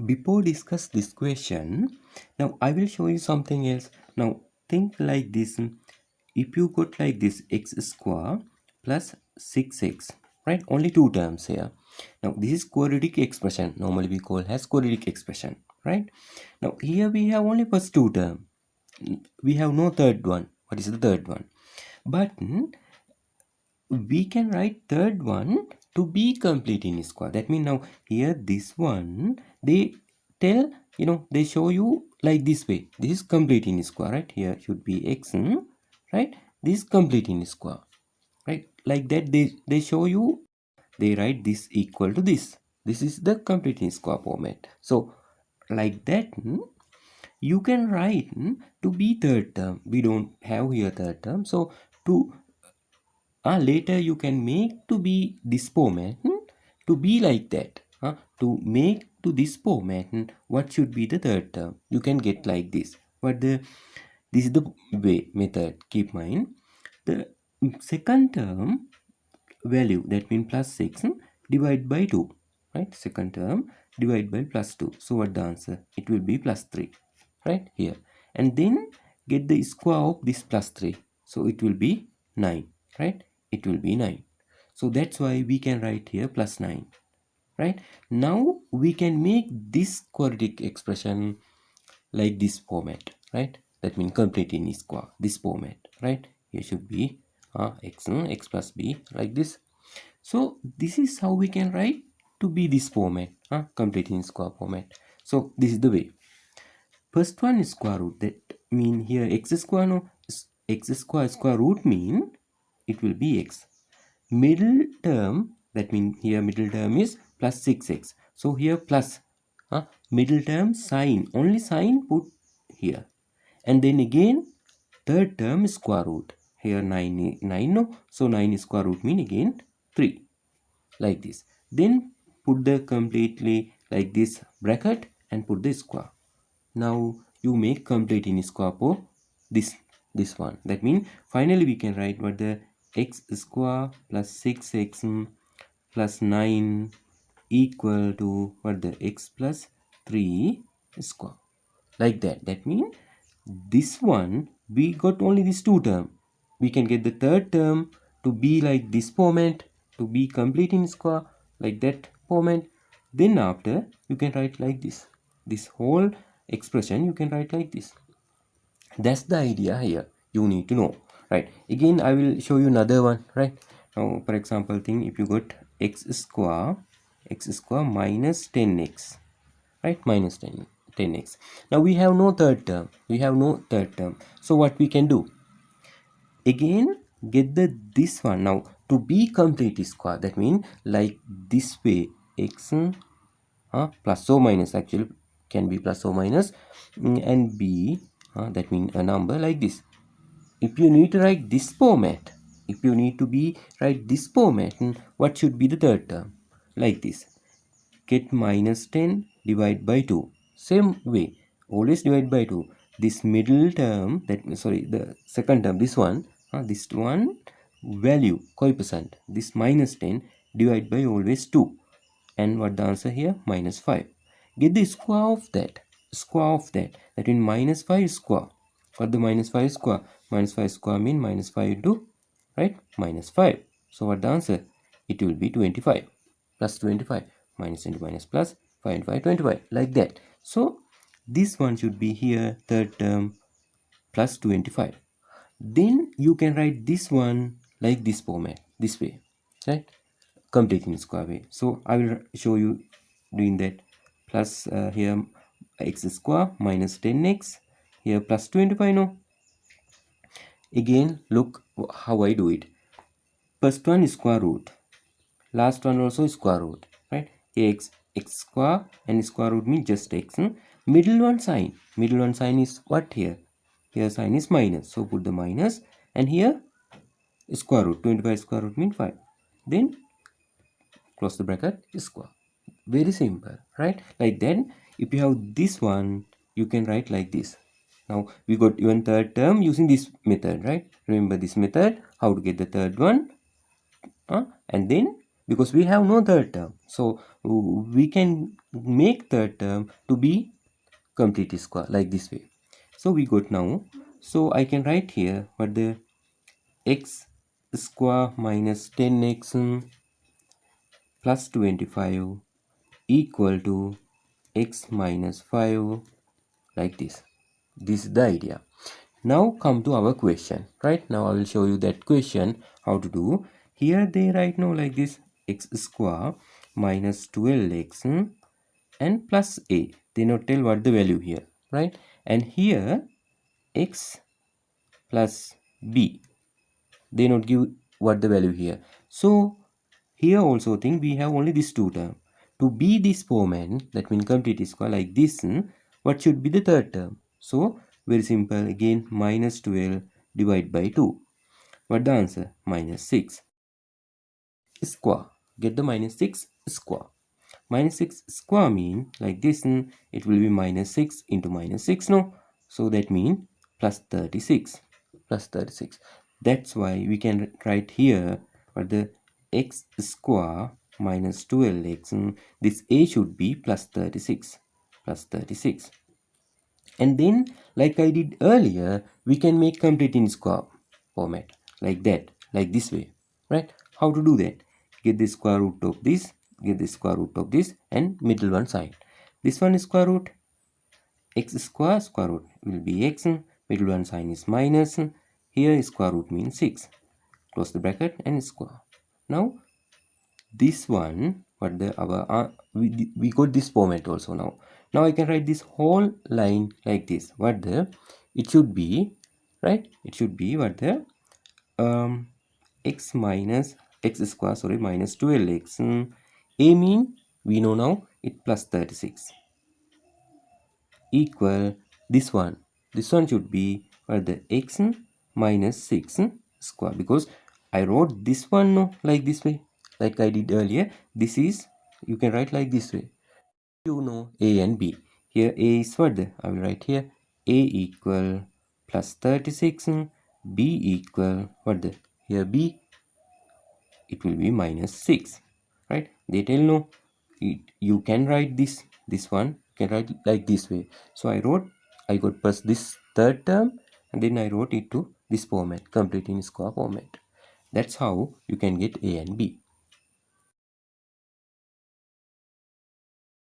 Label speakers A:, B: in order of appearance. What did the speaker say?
A: Before discuss this question, now I will show you something else. Now think like this. If you got like this x square plus 6x, right? Only two terms here. Now this is quadratic expression. Normally we call as quadratic expression, right? Now here we have only first two term. We have no third one. What is the third one? But we can write third one to be complete in square. That means now here this one they tell, they show you like this way. This is complete in square, right? Here should be x, right? This is complete in square, right? Like that they show you, they write this equal to this. This is the complete in square format. So like that, you can write to be third term. We don't have here third term, so to later you can make to be this format, to be like that, to make to this format, what should be the third term, you can get like this. But this is the way method. Keep mind the second term value, that means plus 6, divide by 2, right? Second term divide by plus 2. So what the answer? It will be plus 3, right here. And then get the square of this plus 3. So it will be 9, right? It will be 9. So that's why we can write here plus 9, right? Now we can make this quadratic expression like this format, right? That means complete in square, this format, right? Here should be x plus b, like this. So this is how we can write to be this format, complete in square format. So this is the way. First one is square root. That mean here x square, no, x square root mean it will be x. Middle term, that mean here middle term is plus 6x. So here plus, middle term sign, only sign put here. And then again third term is square root. Here 9, no, so 9 is square root mean again 3, like this. Then put the completely like this bracket and put the square. Now you make complete in square for this one. That means finally we can write what the x square plus 6x plus 9 equal to what the x plus 3 square, like that. That means this one we got only this two term. We can get the third term to be like this format, to be complete in square, like that format. Then after you can write like this whole expression you can write like this. That's the idea here, you need to know, right? Again I will show you another one, right? Now for example thing, if you got x square minus 10x, right? Minus 10x. Now we have no third term, so what we can do, again get this one. Now to be complete square, that means like this way, x plus or minus, actually can be plus or minus, and b, that means a number like this. If you need to write this format, what should be the third term? Like this. Get minus 10 divide by 2. Same way, always divide by 2. This middle term, the second term, this one value, coefficient, this minus 10 divide by always 2. And what the answer here? Minus 5. Get the square of that. That means minus 5 square. What the minus 5 square? Minus 5 square mean minus 5 into, right? Minus 5. So what the answer? It will be 25. Plus 25. Minus into minus plus. 5 into 5, 25. Like that. So this one should be here, third term, plus 25. Then you can write this one like this format, this way, right? Complete in square way. So I will show you doing that. Plus here x square minus 10x, here plus 25, no. Again look how I do it. First one is square root, last one also is square root, right? Here x square and square root means just x. Middle one sign is what? Here sign is minus, so put the minus, and here square root, 25 square root means 5. Then close the bracket, square. Very simple, right? Like then if you have this one, you can write like this. Now we got even third term using this method, right? Remember this method, how to get the third one, and then because we have no third term. So we can make third term to be complete square like this way. So we got now. So I can write here what the x square minus 10x plus 25 equal to x minus 5 like this. This is the idea. Now come to our question. Right now I will show you that question how to do. Here they write now like this, x square minus 12x and plus a. They not tell what the value here, right? And here x plus b. They not give what the value here. So here also think we have only this two term. To be this format, that means complete square like this, what should be the third term? So very simple again, minus 12 divided by 2. What the answer? Minus 6 square. Get the minus 6 square. Minus 6 square mean like this, it will be minus 6 into minus 6 no. So that means plus 36. Plus 36. That's why we can write here what the x square minus 12x. This a should be plus 36. Plus 36. And then like I did earlier, we can make complete in square format like that, like this way, right? How to do that? Get the square root of this, get the square root of this, and middle one side. This one is square root, x square root will be x, middle one sign is minus, here square root means 6. Close the bracket and square. Now this one, what the our we got this format also. Now I can write this whole line like this. What the it should be, right? It should be what the x minus x square, sorry, minus 12x. A mean we know now it plus 36 equal this one. This one should be what the x minus 6 square, because I wrote this one no like this way, like I did earlier. This is, you can write like this way. You know a and b. Here a is what the, I will write here a equal plus 36, b equal what the, here b, it will be minus 6, right? They tell no, you can write this one, you can write like this way. So I got first this third term, and then I wrote it to this format, complete in square format. That's how you can get a and b.